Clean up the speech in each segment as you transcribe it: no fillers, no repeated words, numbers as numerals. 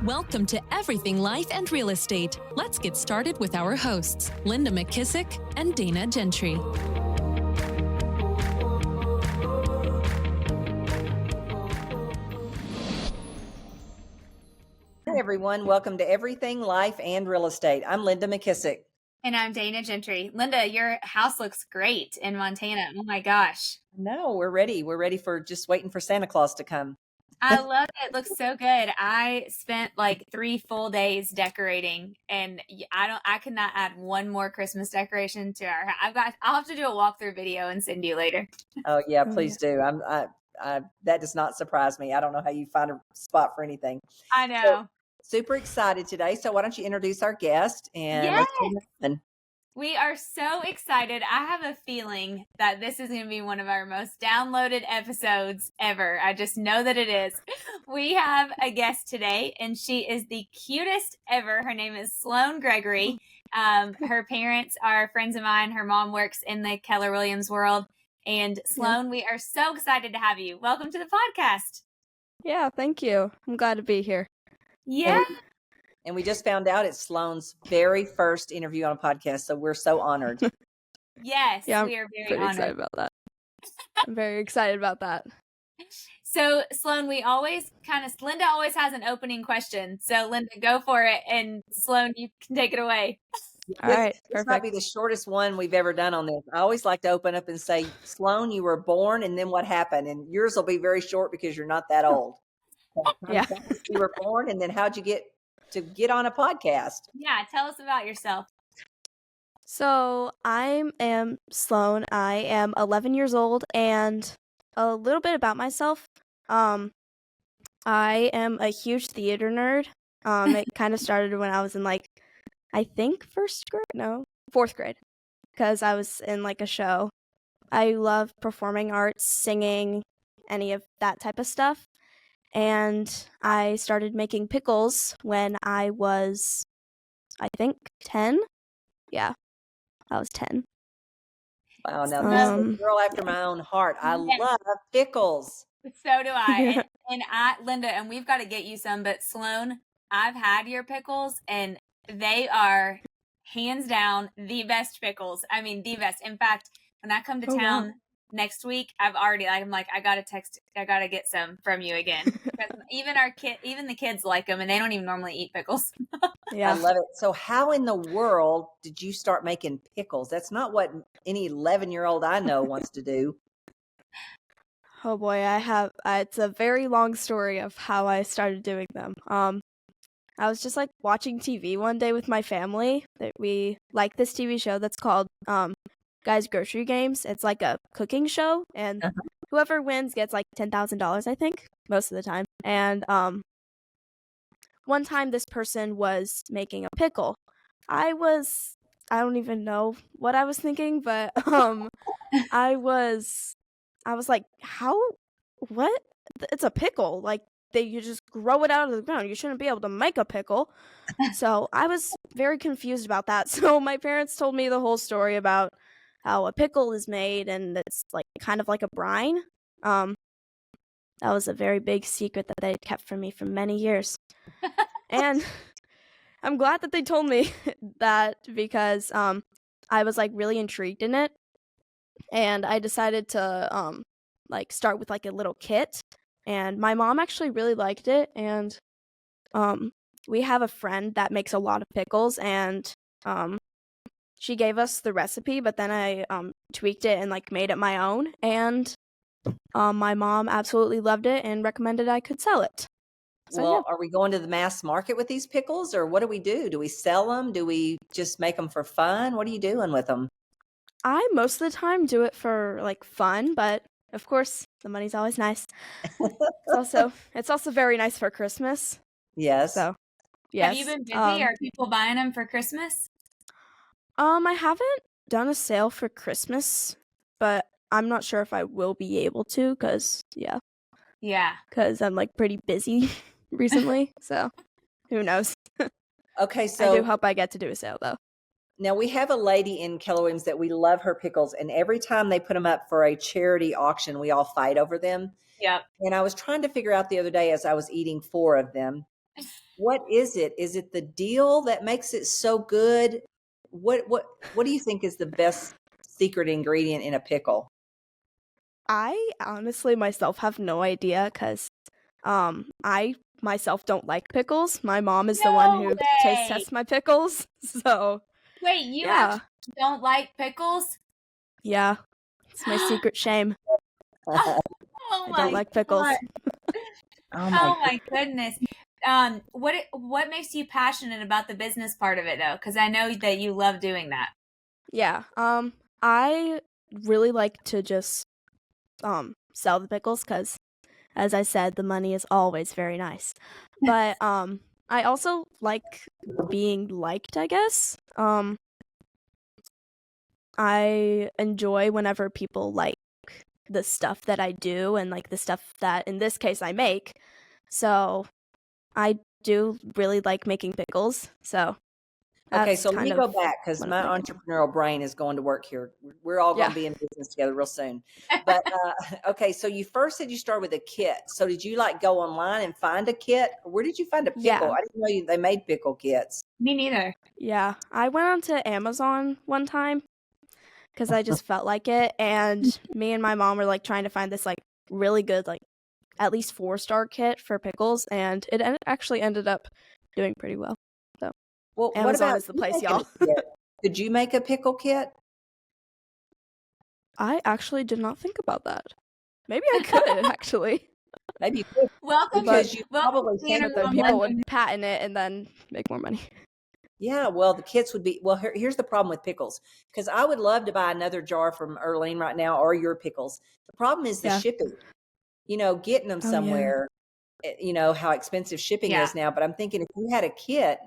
Welcome to Everything Life and Real Estate. Let's get started with our hosts, Linda McKissick and Dana Gentry. Hi, everyone. Welcome to Everything Life and Real Estate. I'm Linda McKissick. And I'm Dana Gentry. Linda, your house looks great in Montana. Oh my gosh. No, we're ready. We're ready for just waiting for Santa Claus to come. I love it. It looks so good. I spent like 3 full days decorating, and I could not add one more Christmas decoration to our house. I'll have to do a walkthrough video and send you later. Oh yeah, please do. That does not surprise me. I don't know how you find a spot for anything. I know. So, super excited today. So why don't you introduce our guest and let's begin. We are so excited. I have a feeling that this is going to be one of our most downloaded episodes ever. I just know that it is. We have a guest today, and she is the cutest ever. Her name is Sloane Gregory. Her parents are friends of mine. Her mom works in the Keller Williams world. And Sloane, we are so excited to have you. Welcome to the podcast. Yeah, thank you. I'm glad to be here. Yeah. And we just found out it's Sloane's very first interview on a podcast, so we're so honored. Yes, yeah, we are very pretty honored. excited about that. I'm very excited about that. So, Sloane, Linda always has an opening question. So, Linda, go for it. And Sloane, you can take it away. All right, This perfect. might be the shortest one we've ever done on this. I always like to open up and say, Sloane, you were born, and then what happened? And yours will be very short because you're not that old. Yeah. You were born, and then how'd you get on a podcast? Yeah, tell us about yourself. So I am Sloane. I am 11 years old, and a little bit about myself. I am a huge theater nerd. It kind of started when I was in I think fourth grade, because I was in a show. I love performing arts, singing, any of that type of stuff. And I started making pickles when I was, I think, 10. Yeah, I was 10. Wow, now this is a girl after my own heart. I love pickles. So do I. And Linda, and we've got to get you some, but Sloane, I've had your pickles, and they are hands down the best pickles. I mean, the best. In fact, when I come to town next week, I'm like, I got to get some from you again. Because even the kids like them, and they don't even normally eat pickles. Yeah. I love it. So how in the world did you start making pickles? That's not what any 11-year-old I know wants to do. Oh boy, it's a very long story of how I started doing them. I was just watching TV one day with my family. We like this TV show that's called Guys Grocery Games. It's like a cooking show, and whoever wins gets $10,000, I think, most of the time. And one time this person was making a pickle. I don't even know what I was thinking, but I was like, what? It's a pickle. You just grow it out of the ground. You shouldn't be able to make a pickle. So I was very confused about that. So my parents told me the whole story about how a pickle is made, and it's kind of like a brine. That was a very big secret that they had kept from me for many years. And I'm glad that they told me that, because I was really intrigued in it. And I decided to start with a little kit. And my mom actually really liked it, and we have a friend that makes a lot of pickles, and she gave us the recipe, but then I tweaked it and made it my own, and my mom absolutely loved it and recommended I could sell it. So, well, Are we going to the mass market with these pickles, or what do we do? Do we sell them? Do we just make them for fun? What are you doing with them? I most of the time do it for fun, but of course the money's always nice. It's also very nice for Christmas. Yes. So, yes. Have you been busy? Are people buying them for Christmas? I haven't done a sale for Christmas, but I'm not sure if I will be able to, because I'm pretty busy recently. So who knows? Okay, so I do hope I get to do a sale though. Now, we have a lady in Keller Williams that we love her pickles, and every time they put them up for a charity auction, we all fight over them. Yep. And I was trying to figure out the other day as I was eating 4 of them, What is it? Is it the deal that makes it so good? What do you think is the best secret ingredient in a pickle? I honestly myself have no idea because I myself don't like pickles. My mom is the one No who taste way. tests my pickles. So Wait, you yeah, actually don't like pickles? yeah, it's my secret shame. Oh I my don't like pickles. God. Oh my Oh my goodness. What makes you passionate about the business part of it though? Because I know that you love doing that. Yeah, I really like to just sell the pickles because, as I said, the money is always very nice. But I also like being liked, I guess. I enjoy whenever people like the stuff that I do and like the stuff that in this case I make. So I do really like making pickles. So Okay, that's so let kind me of go back because one of my my entrepreneurial brain is going to work here. We're all going yeah. to be in business together real soon. But okay, so you first said you started with a kit. So did you like go online and find a kit? Where did you find a pickle? Yeah. I didn't know they made pickle kits. Me neither. Yeah. I went onto Amazon one time because I just felt like it, and me and my mom were like trying to find this like really good like at least 4-star kit for pickles, and it actually ended up doing pretty well. So Well, what Amazon about is the you place, making y'all. a kit? Could you make a pickle kit? I actually did not think about that. Maybe I could actually, Maybe you could, Welcome, because you welcome probably to think Hannah but then from people London. would patent it and then make more money. yeah, well, the kits would be, well, here's the problem with pickles. Because I would love to buy another jar from Erlene right now or your pickles. The problem is the Yeah. shipping, getting them Oh, yeah. somewhere, how expensive shipping Yeah. is now. But I'm thinking if you had a kit,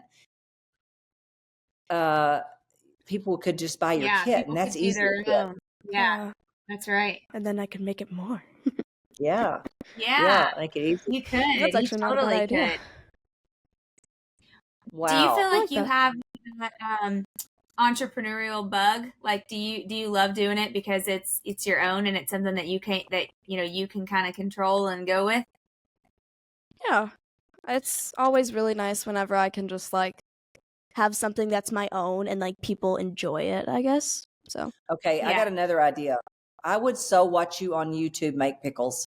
people could just buy your Yeah, kit, people and that's could do easy. their own. Yeah, Yeah. that's right. And then I could make it more. Yeah, Yeah, make it easy. you could. That's You actually not a bad totally idea. could. Do you feel Wow. I like like you that. have that entrepreneurial bug? Like, do you love doing it because it's your own and it's something that you can kind of control and go with? Yeah. It's always really nice whenever I can just like have something that's my own and like people enjoy it, I guess. So Okay, I Yeah. got another idea. I would so watch you on YouTube make pickles.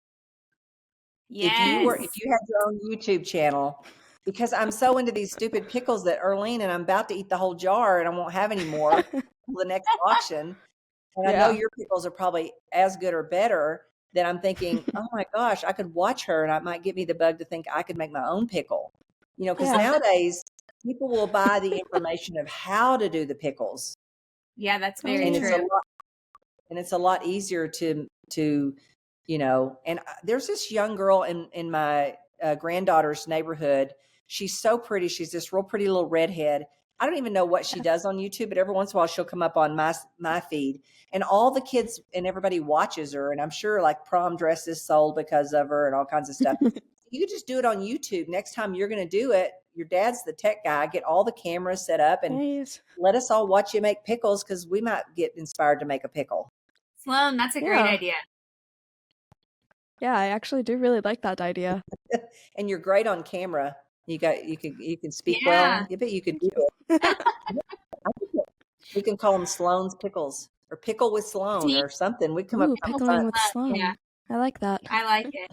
If Yes. you had your own YouTube channel, because I'm so into these stupid pickles that Erlene, and I'm about to eat the whole jar and I won't have any more till the next auction. And I know yeah. your pickles are probably as good or better. That I'm thinking, oh my gosh, I could watch her and I might give me the bug to think I could make my own pickle. Because Yeah. nowadays people will buy the information of how to do the pickles. Yeah, that's Oh, very And yeah. true. it's a lot easier to and there's this young girl in my granddaughter's neighborhood. She's so pretty. She's this real pretty little redhead. I don't even know what she does on YouTube, but every once in a while she'll come up on my feed, and all the kids and everybody watches her. And I'm sure like prom dresses sold because of her and all kinds of stuff. You could just do it on YouTube. Next time you're going to do it, your dad's the tech guy. Get all the cameras set up and Nice. let us all watch you make pickles, because we might get inspired to make a pickle. Sloane, that's a great Yeah. idea. Yeah, I actually do really like that idea. And you're great on camera. You can speak Yeah. well. You bet you could Thank do you. it. We can call them Sloane's pickles or pickle with Sloane Do you, or something. We come up Ooh, with something pickling with yeah, Sloane. I like that. I like it.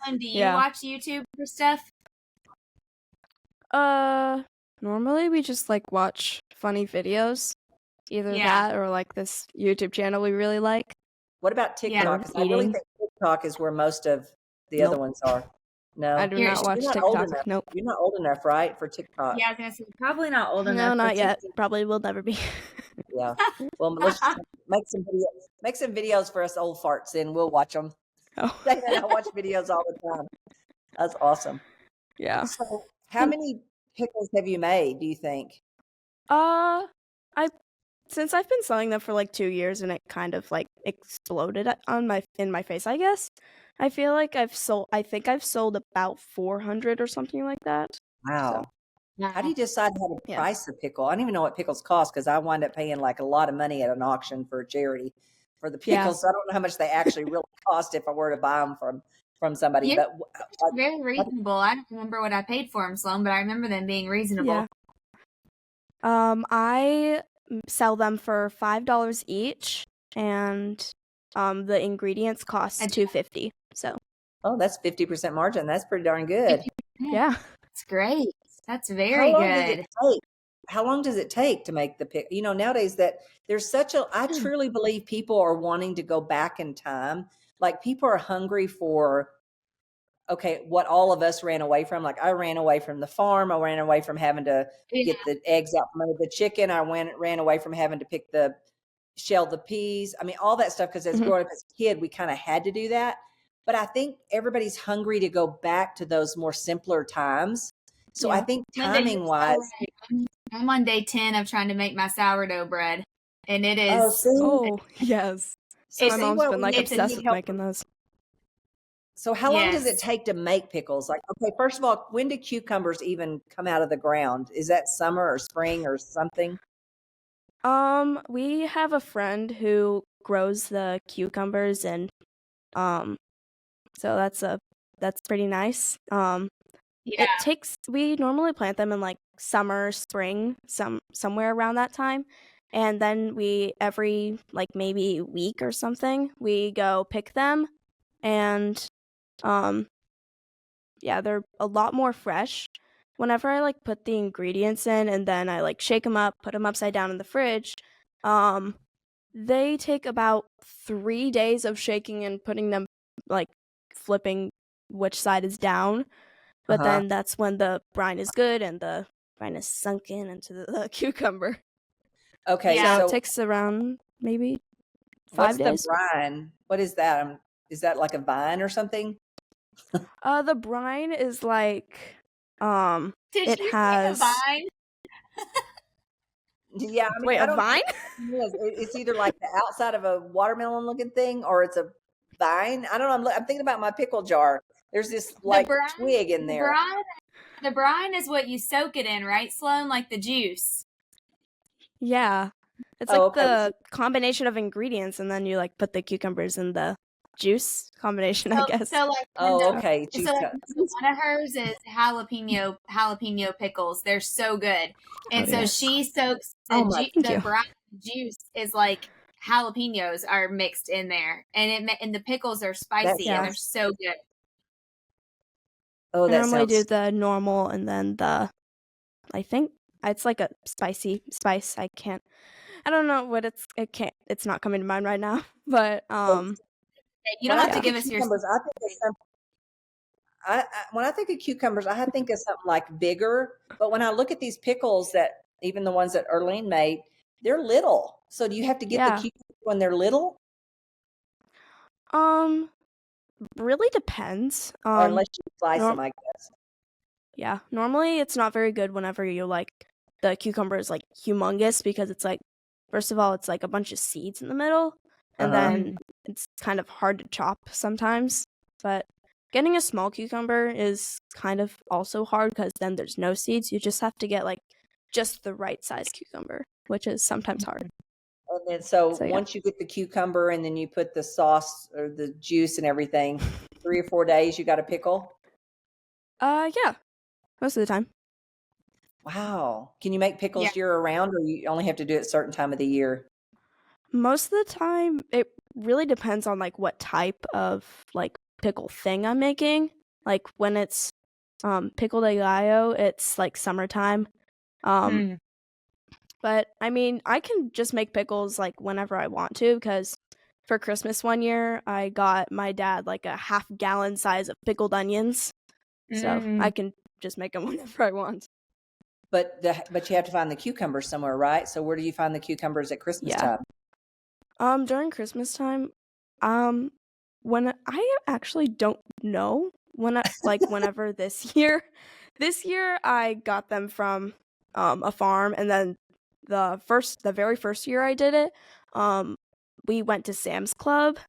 fun. Do you Yeah. watch YouTube for stuff? Normally we just like watch funny videos. Either Yeah. that or like this YouTube channel we really like. What about Yeah. TikTok? 'Cause I really Eating. think TikTok is where most of the Nope. other ones are. No, I do You're- not watch you're not old TikTok. enough. Nope. You're not old enough, right, for TikTok? Yeah, I was gonna say probably not old No, enough. not for yet. TikTok. Probably will never be. Yeah. Well, let's just make some videos. Make some videos for us old farts, and we'll watch them. Oh. Dana and I watch videos all the time. That's awesome. Yeah. So, how many pickles have you made, do you think? Since I've been selling them for like 2 years and it kind of like exploded in my face, I guess. I feel like I think I've sold about 400 or something like that. Wow. No. How do you decide how to Yeah. price a pickle? I don't even know what pickles cost, because I wind up paying like a lot of money at an auction for a charity for the Yeah. pickles. So I don't know how much they actually really cost if I were to buy them from from somebody. Yeah, But very reasonable. I don't remember what I paid for them, Sloan, but I remember them being reasonable. Yeah. I sell them for $5 each, and the ingredients cost $2.50. So. oh, that's 50% margin. That's pretty darn good. Yeah. That's great. That's How very long does good. it take? How long does it take to make the pick? You know, nowadays that there's such a, I truly believe people are wanting to go back in time. Like people are hungry for, okay, what all of us ran away from. Like I ran away from the farm. I ran away from having to Yeah. get the eggs out from under the chicken. I ran away from having to shell the peas. I mean, all that stuff. Cause as growing up as a kid, we kind of had to do that. But I think everybody's hungry to go back to those more simpler times. So I think timing wise, I'm on day 10 of trying to make my sourdough bread, and it is. Oh, yes. So My mom's been like it's a obsessed need with making those. So how long does it Yes. take to make pickles? Like, okay, first of all, when do cucumbers even come out of the ground? Is that summer or spring or something? We have a friend who grows the cucumbers, and so that's pretty nice. Yeah. We normally plant them in like summer, spring, somewhere around that time. And then every like maybe week or something, we go pick them, and yeah, they're a lot more fresh. Whenever I like put the ingredients in and then I like shake them up, put them upside down in the fridge, they take about 3 days of shaking and putting them, like flipping which side is down. But then that's when the brine is good and the brine is sunk into the cucumber. Okay, Yeah. So it takes around maybe 5 days. What's the brine? What is that? Is that like a vine or something? The brine is like Did it you has say a vine? Yeah, I mean, Wait, I a don't vine? It's either like the outside of a watermelon looking thing or it's a vine. I don't know. I'm thinking about my pickle jar. There's this like twig in there. The brine is what you soak it in, right, Sloan? Like the juice. Yeah. It's like the combination of ingredients, and then you like put the cucumbers in the juice combination, I guess. So like okay. So like, one of hers is jalapeno pickles. They're so good. And so she soaks the brine juice is like jalapenos are mixed in there, and the pickles are spicy and they're so good. Oh, I that normally do sounds. the normal and then I think it's like a spicy spice. I don't know what it's not coming to mind right now, but You don't have to give us your. Cucumbers, I think it's when I think of cucumbers, I think of something like bigger. But when I look at these pickles, that even the ones that Erlene made, they're little. So do you have to get the cucumbers when they're little? Really depends. Or unless you slice them, I guess. Yeah, normally it's not very good whenever you like the cucumber is like humongous, because it's like, first of all, it's like a bunch of seeds in the middle, and then it's kind of hard to chop sometimes. But getting a small cucumber is kind of also hard, because then there's no seeds. You just have to get like just the right size cucumber, which is sometimes hard. And then so once you get the cucumber and then you put the sauce or the juice and everything, 3 or 4 days you got a pickle? Yeah, most of the time. Wow. Can you make pickles year round, or you only have to do it a certain time of the year? Most of the time, it really depends on like what type of like pickle thing I'm making. Like when it's pickle de gallo, it's like summertime. But I mean, I can just make pickles like whenever I want to, because for Christmas one year, I got my dad like a half-gallon size of pickled onions. So I can just make them whenever I want. But you have to find the cucumbers somewhere, right? So where do you find the cucumbers at Christmas time? During Christmas time, when I actually don't know whenever this year I got them from a farm, and then the very first year I did it, we went to Sam's Club,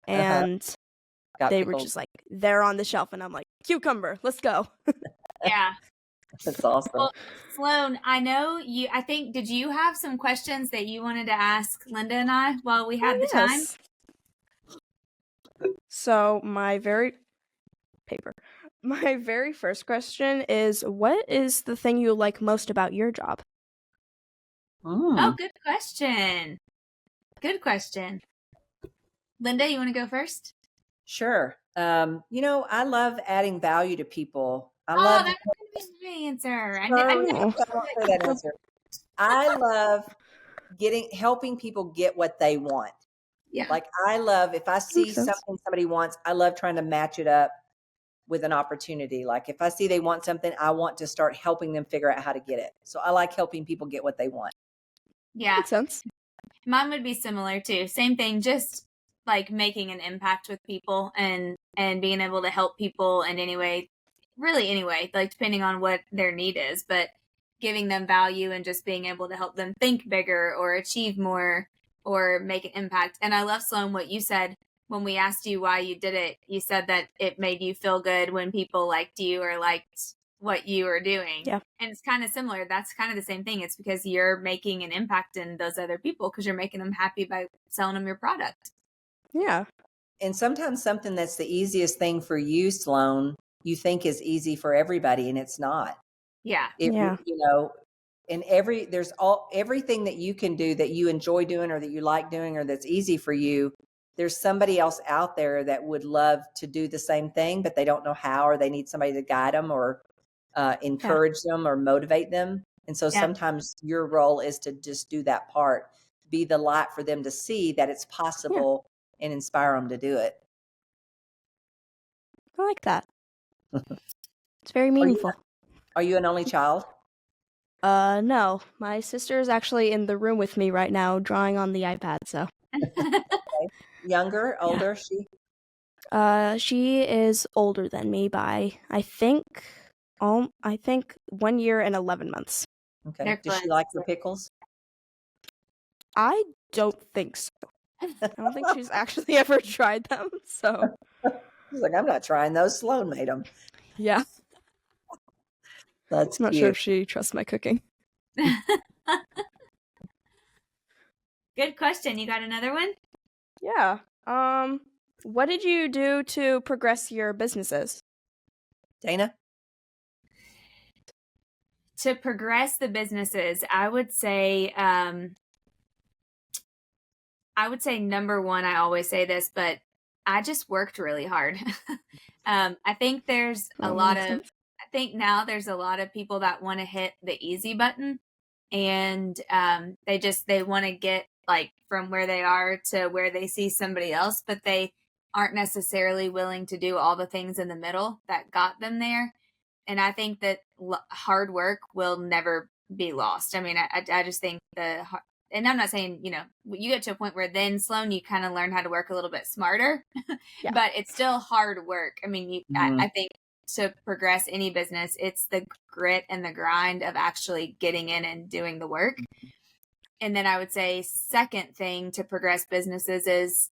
and they were just like there on the shelf, and I'm like, cucumber, let's go. Yeah. That's awesome. Well, Sloane, I know you. I think, did you have some questions that you wanted to ask Linda and I while we had the time? So my very paper. My very first question is, what is the thing you like most about your job? Oh, good question. Good question. Linda, you want to go first? Sure. I love adding value to people. I Oh, love that was going to be my answer. I I won't say that answer. I love helping people get what they want. Yeah. Like I love if I see Makes sense. something somebody wants, I love trying to match it up with an opportunity. Like if I see they want something, I want to start helping them figure out how to get it. So I like helping people get what they want. Yeah. Makes sense. Mine would be similar too. Same thing, just like making an impact with people and being able to help people in any way, really any way, like depending on what their need is, but giving them value and just being able to help them think bigger or achieve more or make an impact. And I love, Sloane, what you said when we asked you why you did it. You said that it made you feel good when people liked you or liked what you were doing. Yeah. And it's kind of similar. That's kind of the same thing. It's because you're making an impact in those other people because you're making them happy by selling them your product. Yeah. And sometimes something that's the easiest thing for you, Sloane, you think is easy for everybody, and it's not. Yeah. And everything that you can do that you enjoy doing or that you like doing or that's easy for you, there's somebody else out there that would love to do the same thing, but they don't know how, or they need somebody to guide them or encourage them or motivate them. And so sometimes your role is to just do that part, be the light for them to see that it's possible and inspire them to do it. I like that. It's very meaningful. Are you an only child? No. My sister is actually in the room with me right now drawing on the iPad, so. Okay. Younger, older, she? She is older than me by, I think 1 year and 11 months. Okay. Does she like your pickles? I don't think so. I don't think she's actually ever tried them, so. She's like, I'm not trying those. Sloane made them. Yeah. That's I'm not cute. sure if she trusts my cooking. Good question. You got another one? Yeah. What did you do to progress your businesses? Dana? To progress the businesses, I would say number one, I always say this, but I just worked really hard. I think there's I think now there's a lot of people that want to hit the easy button and they want to get like from where they are to where they see somebody else, but they aren't necessarily willing to do all the things in the middle that got them there. And I think that hard work will never be lost. I mean, I just think and I'm not saying, you get to a point where then, Sloane, you kind of learn how to work a little bit smarter, but it's still hard work. I mean, I think to progress any business, it's the grit and the grind of actually getting in and doing the work. And then I would say second thing to progress businesses is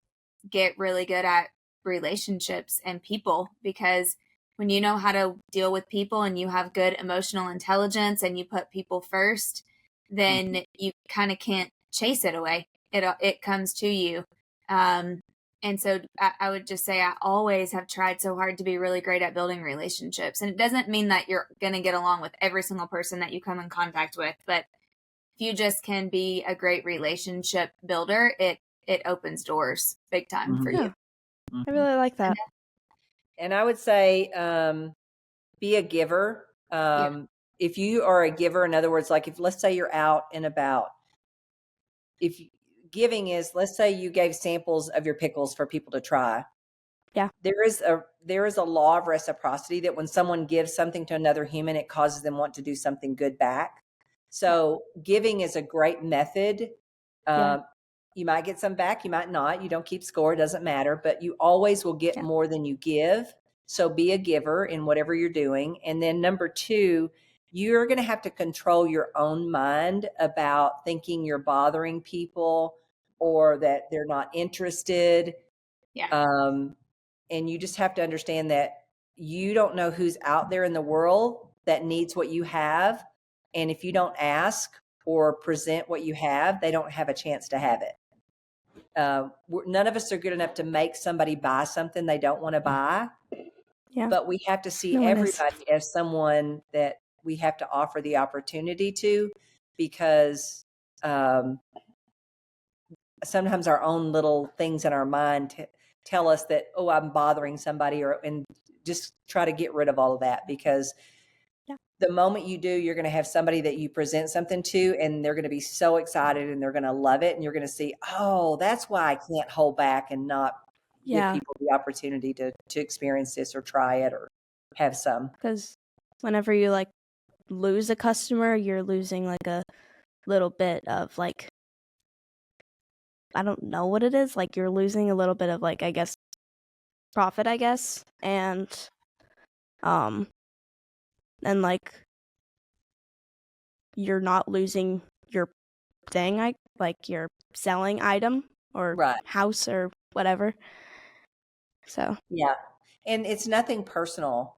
get really good at relationships and people, because when you know how to deal with people and you have good emotional intelligence and you put people first, then you kind of can't chase it away. It comes to you. And so I would just say I always have tried so hard to be really great at building relationships. And it doesn't mean that you're going to get along with every single person that you come in contact with, but if you just can be a great relationship builder, it opens doors big time for you. I really like that. And I would say be a giver. If you are a giver, in other words, like if let's say you're out and about, if giving is, let's say you gave samples of your pickles for people to try. Yeah. There is a law of reciprocity that when someone gives something to another human, it causes them want to do something good back. So giving is a great method. You might get some back, you might not. You don't keep score, it doesn't matter, but you always will get more than you give. So be a giver in whatever you're doing. And then number two, you're going to have to control your own mind about thinking you're bothering people or that they're not interested. And you just have to understand that you don't know who's out there in the world that needs what you have. And if you don't ask or present what you have, they don't have a chance to have it. None of us are good enough to make somebody buy something they don't want to buy. Yeah. but we have to see No one is. everybody as someone that we have to offer the opportunity to, because sometimes our own little things in our mind tell us that, oh, I'm bothering somebody, and just try to get rid of all of that, because the moment you do, you're going to have somebody that you present something to, and they're going to be so excited and they're going to love it. And you're going to see, oh, that's why I can't hold back and not give people the opportunity to experience this or try it or have some. Because whenever you like lose a customer, you're losing like a little bit of like, I don't know what it is. Like you're losing a little bit of like, I guess, profit, I guess. And like you're not losing your thing, like your selling item or house or whatever. So yeah, and it's nothing personal.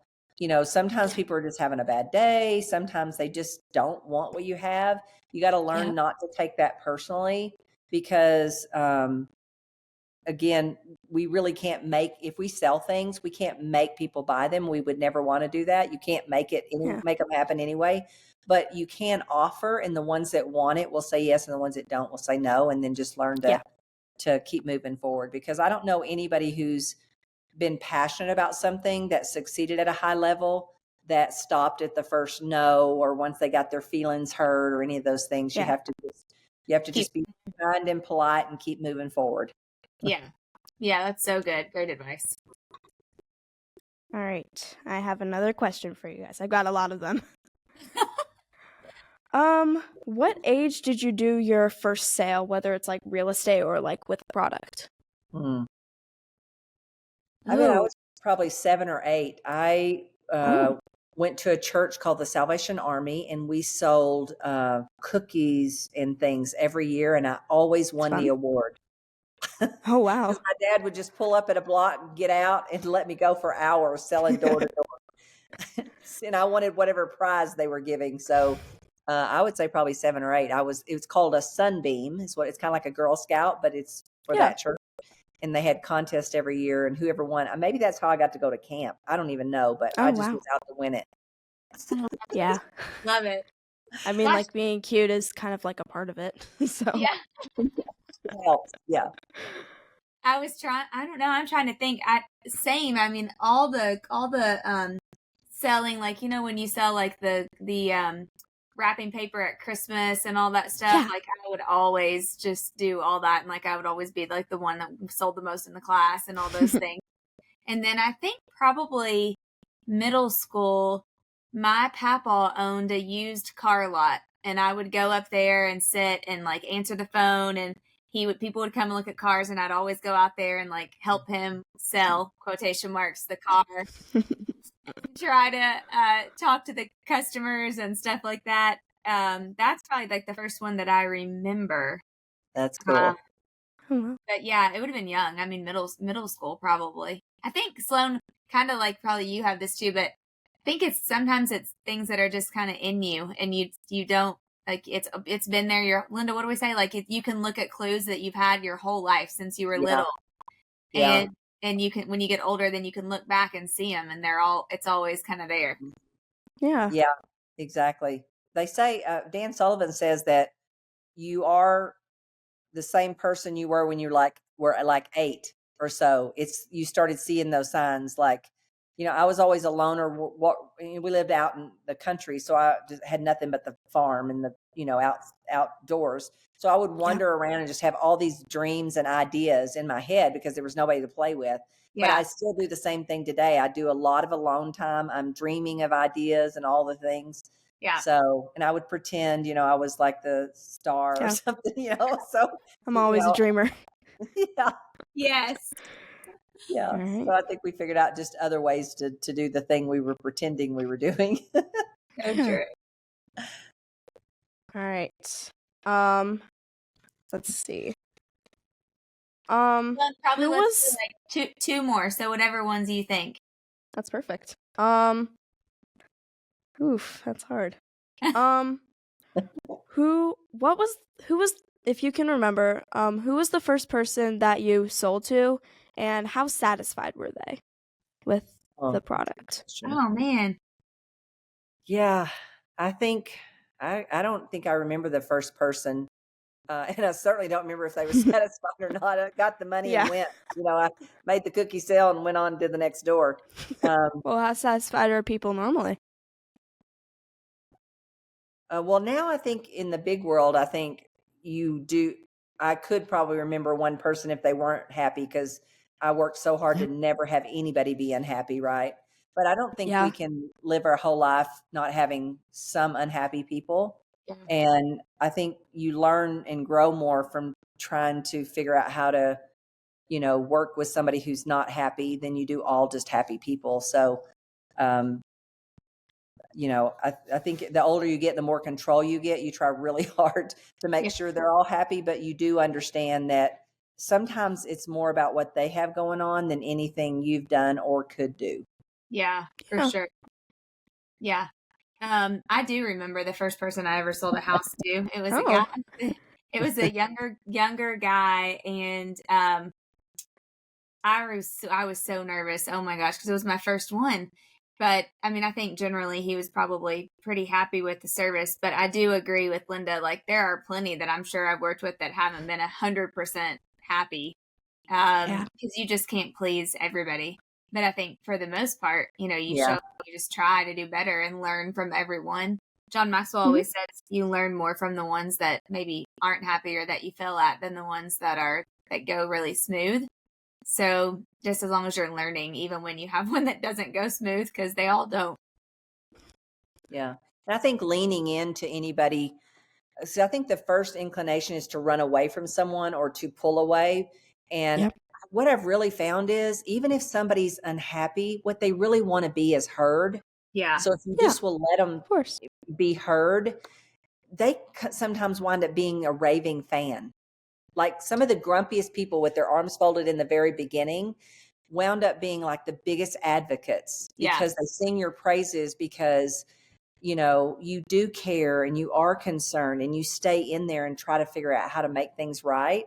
Sometimes people are just having a bad day. Sometimes they just don't want what you have. You got to learn not to take that personally, because again, we really can't if we sell things, we can't make people buy them. We would never want to do that. You can't make them happen anyway, but you can offer, and the ones that want it will say yes, and the ones that don't will say no, and then just learn to keep moving forward. Because I don't know anybody who's been passionate about something that succeeded at a high level that stopped at the first no, or once they got their feelings hurt, or any of those things. You have to just be kind and polite and keep moving forward. Yeah, that's so good. Great advice. All right, I have another question for you guys. I've got a lot of them. What age did you do your first sale, whether it's like real estate or like with product? I mean, I was probably 7 or 8. I went to a church called the Salvation Army, and we sold cookies and things every year, and I always won the award. Oh, wow. My dad would just pull up at a block and get out and let me go for hours selling door to door. And I wanted whatever prize they were giving. So I would say probably 7 or 8. It was called a Sunbeam. It's kind of like a Girl Scout, but it's for that church. And they had contests every year, and whoever won, maybe that's how I got to go to camp. I don't even know, but I just was out to win it. Yeah. Love it. I mean, like being cute is kind of like a part of it. So yeah. I was trying. I don't know. I'm trying to think. Same. I mean, all the selling, like when you sell like the wrapping paper at Christmas and all that stuff. Like I would always just do all that, and like I would always be like the one that sold the most in the class and all those things. And then I think probably middle school, my papa owned a used car lot, and I would go up there and sit and like answer the phone, and people would come and look at cars, and I'd always go out there and like help him sell, quotation marks, the car. Try to talk to the customers and stuff like that. That's probably like the first one that I remember. That's cool. But yeah, it would have been young. I mean, middle school probably. I think Sloane, kind of like probably you have this too, but I think sometimes it's things that are just kind of in you, and you don't like it's been there. Linda, what do we say? Like you can look at clues that you've had your whole life since you were little, and you can, when you get older, then you can look back and see them, and it's always kind of there. Yeah, exactly. They say Dan Sullivan says that you are the same person you were when you were like 8 or so. You started seeing those signs. Like, I was always a loner. We lived out in the country, so I just had nothing but the farm and the outdoors. So I would wander around and just have all these dreams and ideas in my head because there was nobody to play with. But I still do the same thing today. I do a lot of alone time. I'm dreaming of ideas and all the things. Yeah. So, and I would pretend, I was like the star or something, so. I'm always a dreamer. Yeah. Yes. Yeah. Right. So I think we figured out just other ways to do the thing we were pretending we were doing. So true. All right. Let's see. Probably let's do like two more. So whatever ones you think. That's perfect. Oof, that's hard. Who was, if you can remember, who was the first person that you sold to, and how satisfied were they with Oh, the product. Oh man. yeah, I think I don't think I remember the first person, and I certainly don't remember if they were satisfied or not. I got the money and Yeah. went. I made the cookie sale and went on to the next door. Well, how satisfied are people normally? Well, now I think in the big world, I think you do. I could probably remember one person if they weren't happy because I worked so hard to never have anybody be unhappy, right? But I don't think we Yeah. can live our whole life not having some unhappy people. Yeah. And I think you learn and grow more from trying to figure out how to, work with somebody who's not happy than you do all just happy people. So, um, I think the older you get, the more control you get. You try really hard to make sure they're all happy, but you do understand that sometimes it's more about what they have going on than anything you've done or could do. Yeah, for sure. Yeah. I do remember the first person I ever sold a house to. It was a guy. It was a younger guy, and I was so nervous. Oh my gosh, because it was my first one. But I mean, I think generally he was probably pretty happy with the service. But I do agree with Linda. Like there are plenty that I'm sure I've worked with that haven't been 100% happy, because you just can't please everybody. But I think for the most part, you just try to do better and learn from everyone. John Maxwell always says you learn more from the ones that maybe aren't happy or that you fail at than the ones that go really smooth. So just as long as you're learning, even when you have one that doesn't go smooth, because they all don't. Yeah. And I think leaning into anybody. So I think the first inclination is to run away from someone or to pull away. And what I've really found is even if somebody's unhappy, what they really want to be is heard. Yeah. So if you just will let them Of course. be heard, they sometimes wind up being a raving fan. Like some of the grumpiest people with their arms folded in the very beginning wound up being like the biggest advocates because they sing your praises because you do care and you are concerned and you stay in there and try to figure out how to make things right.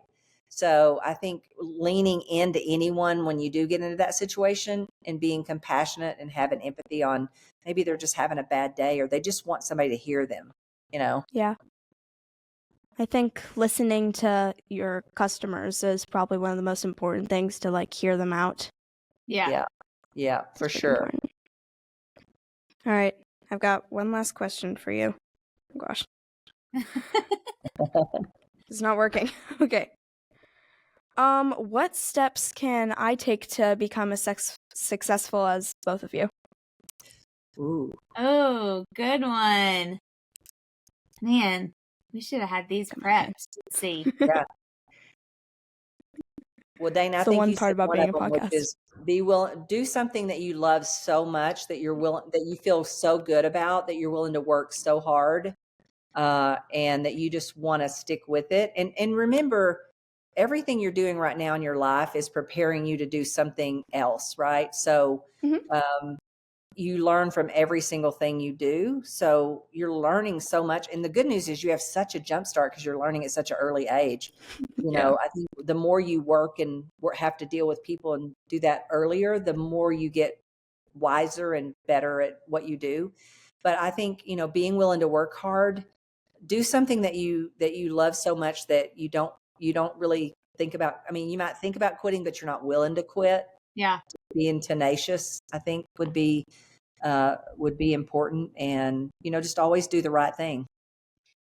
So I think leaning into anyone when you do get into that situation and being compassionate and having empathy on maybe they're just having a bad day or they just want somebody to hear them, Yeah. I think listening to your customers is probably one of the most important things to hear them out. Yeah, for sure. Important. All right. I've got one last question for you. Oh, gosh. It's not working. Okay. What steps can I take to become as successful as both of you? Ooh. Oh, good one. Man, we should have had these prepped. Let's see. Yeah. Well, Dana, I think one you part said about one being of a them, podcast. which is be willing, do something that you love so much that that you feel so good about that you're willing to work so hard, and that you just want to stick with it. And remember, everything you're doing right now in your life is preparing you to do something else, right? So, you learn from every single thing you do. So you're learning so much. And the good news is you have such a jump start because you're learning at such an early age. I think the more you work and have to deal with people and do that earlier, the more you get wiser and better at what you do. But I think, being willing to work hard, do something that you love so much that you don't really think about. I mean, you might think about quitting, but you're not willing to quit. Yeah. Being tenacious, I think would be important, and just always do the right thing.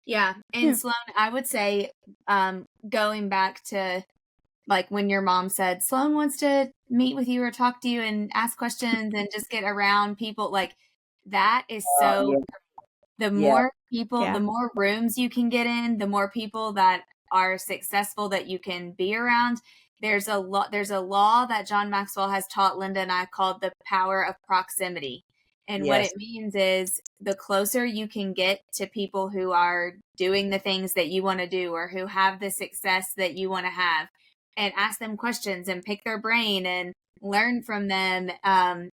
Yeah. And Sloane, I would say, going back to when your mom said Sloane wants to meet with you or talk to you and ask questions and just get around people, that is so the more people, the more rooms you can get in, the more people that are successful that you can be around. There's a law that John Maxwell has taught Linda and I called the power of proximity. And what it means is the closer you can get to people who are doing the things that you want to do or who have the success that you want to have, and ask them questions and pick their brain and learn from them, and,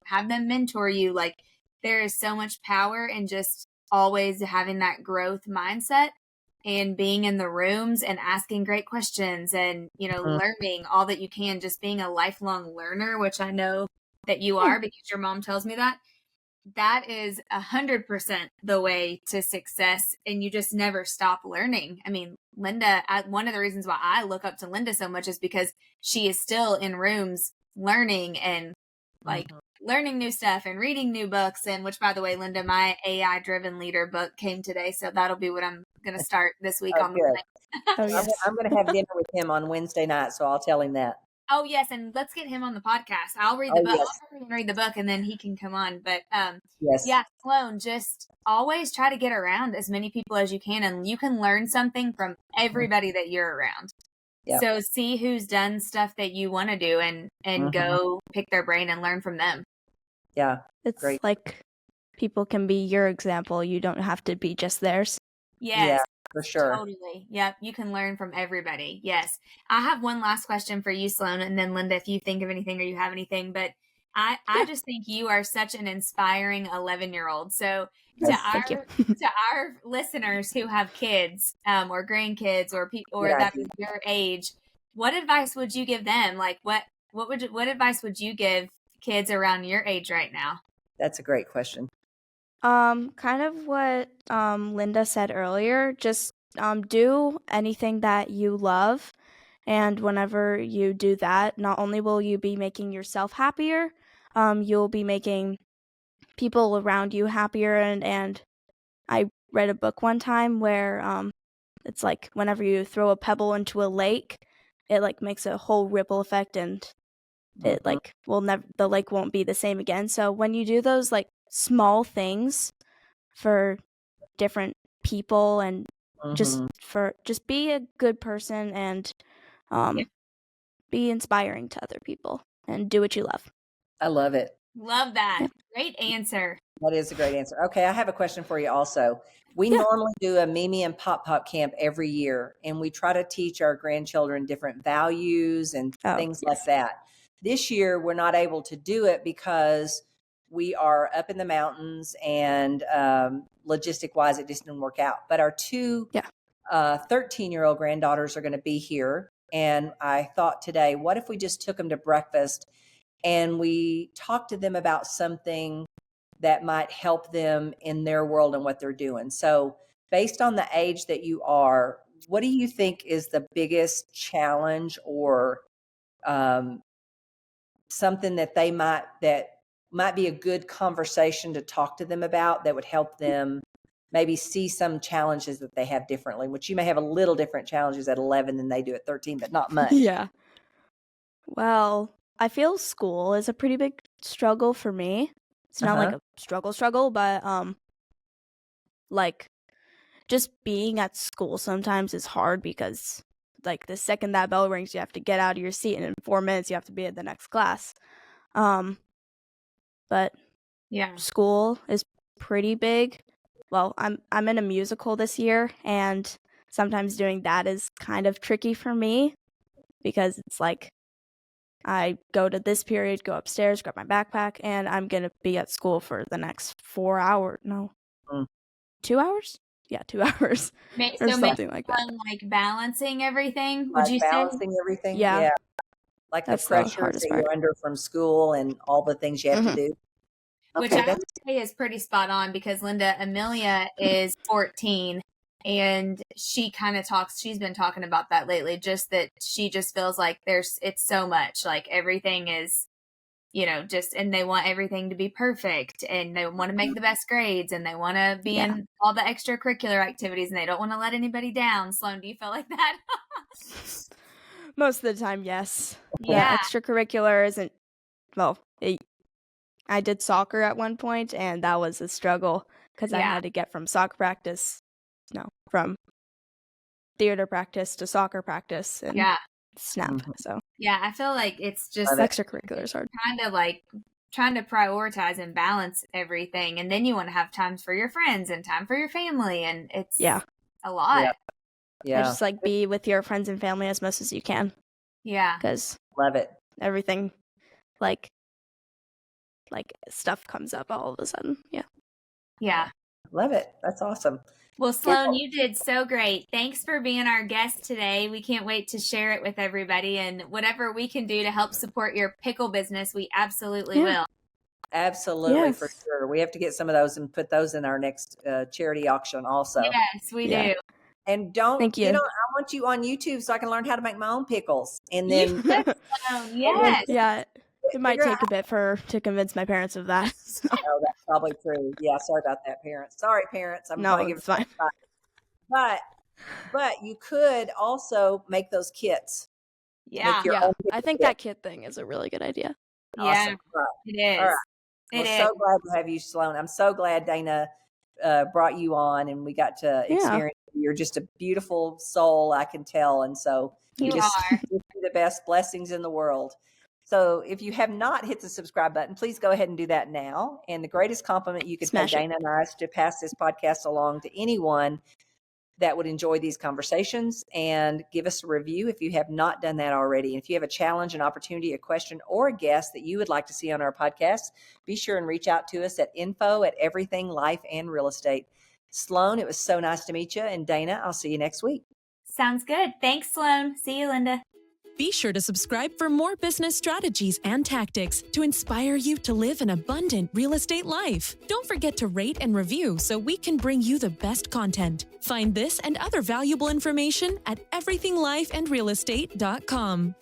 have them mentor you. There is so much power in just always having that growth mindset and being in the rooms and asking great questions and, learning all that you can, just being a lifelong learner, which I know that you are because your mom tells me that. That is 100% the way to success, and you just never stop learning. I mean, Linda, one of the reasons why I look up to Linda so much is because she is still in rooms learning and like learning new stuff and reading new books. And which, by the way, Linda, my AI driven leader book came today, so that'll be what I'm going to start this week on good. Oh, yes. I'm going to have dinner with him on Wednesday night, so I'll tell him that. Oh yes, and let's get him on the podcast. I'll read the book. Yes. I'll read the book, and then he can come on. But Yes. yeah, Sloane, just always try to get around as many people as you can, and you can learn something from everybody that you're around. Yep. So see who's done stuff that you want to do, and go pick their brain and learn from them. Yeah, It's great. like people can be your example. You don't have to be just theirs. Yes. Yeah, for sure. Totally. Yep. You can learn from everybody. Yes. I have one last question for you, Sloane, and then Linda, if you think of anything or you have anything, but I just think you are such an inspiring 11-year-old. So Thank you. to our listeners who have kids, or grandkids or people, or that is your age, what advice would you give them? Like what advice would you give kids around your age right now? That's a great question. Kind of what Linda said earlier, just do anything that you love, and whenever you do that, not only will you be making yourself happier, you'll be making people around you happier, and I read a book one time where it's like whenever you throw a pebble into a lake, it like makes a whole ripple effect, and it like the lake won't be the same again. So when you do those like small things for different people and just be a good person and be inspiring to other people and do what you love. I love it. Love that. Great answer. That is a great answer. Okay, I have a question for you also. We normally do a Mimi and Pop Pop camp every year, and we try to teach our grandchildren different values and things like that. This year, we're not able to do it because we are up in the mountains and logistic-wise, it just didn't work out. But our two 13-year-old granddaughters are going to be here, and I thought today, what if we just took them to breakfast and we talked to them about something that might help them in their world and what they're doing. So based on the age that you are, what do you think is the biggest challenge or something that might be a good conversation to talk to them about that would help them maybe see some challenges that they have differently, which you may have a little different challenges at 11 than they do at 13, but not much. Yeah. Well, I feel school is a pretty big struggle for me. It's not like a struggle, but like just being at school sometimes is hard because like the second that bell rings, you have to get out of your seat, and in 4 minutes you have to be at the next class. But school is pretty big. Well, I'm in a musical this year, and sometimes doing that is kind of tricky for me because it's like I go to this period, go upstairs, grab my backpack, and I'm going to be at school for the next 4 hours. No. 2 hours? Yeah, 2 hours. Or something like that. Like balancing everything, would you say? Balancing everything? Yeah. Like that's the pressures that you're under from school and all the things you have to do. Which I would say is pretty spot on because Linda, Amelia is 14. And she kind of she's been talking about that lately, just that she just feels like it's so much, like everything is, and they want everything to be perfect and they want to make the best grades and they want to be in all the extracurricular activities and they don't want to let anybody down. Sloane, do you feel like that? Most of the time, yes. Yeah. Extracurricular isn't, I did soccer at one point and that was a struggle because I had to get from theater practice to soccer practice and snap. So I feel like it's just extracurricular is hard. Kind of like trying to prioritize and balance everything, and then you want to have time for your friends and time for your family, and it's a lot. Yeah. Just like be with your friends and family as much as you can. Yeah. Because love it. Everything like stuff comes up all of a sudden. Yeah. Yeah. Love it. That's awesome. Well, Sloane, you did so great. Thanks for being our guest today. We can't wait to share it with everybody, and whatever we can do to help support your pickle business, we absolutely will. Absolutely, for sure. We have to get some of those and put those in our next charity auction also. Yes, we do. And don't, Thank you. I want you on YouTube so I can learn how to make my own pickles. And then, Yes. It might take a bit to convince my parents of that. So. Oh, that's probably true. Yeah, sorry about that, parents. Sorry, parents. It's fine. But you could also make those kits. Yeah. I think that kit thing is a really good idea. Awesome. Yeah, it is. All right. It is. So glad to have you, Sloane. I'm so glad Dana brought you on and we got to experience you. You're just a beautiful soul, I can tell. And so you are the best blessings in the world. So if you have not hit the subscribe button, please go ahead and do that now. And the greatest compliment you could pay Dana and I is to pass this podcast along to anyone that would enjoy these conversations, and give us a review if you have not done that already. And if you have a challenge, an opportunity, a question, or a guest that you would like to see on our podcast, be sure and reach out to us at info@everything life and real estate. Sloane, it was so nice to meet you. And Dana, I'll see you next week. Sounds good. Thanks, Sloane. See you, Linda. Be sure to subscribe for more business strategies and tactics to inspire you to live an abundant real estate life. Don't forget to rate and review so we can bring you the best content. Find this and other valuable information at everythinglifeandrealestate.com.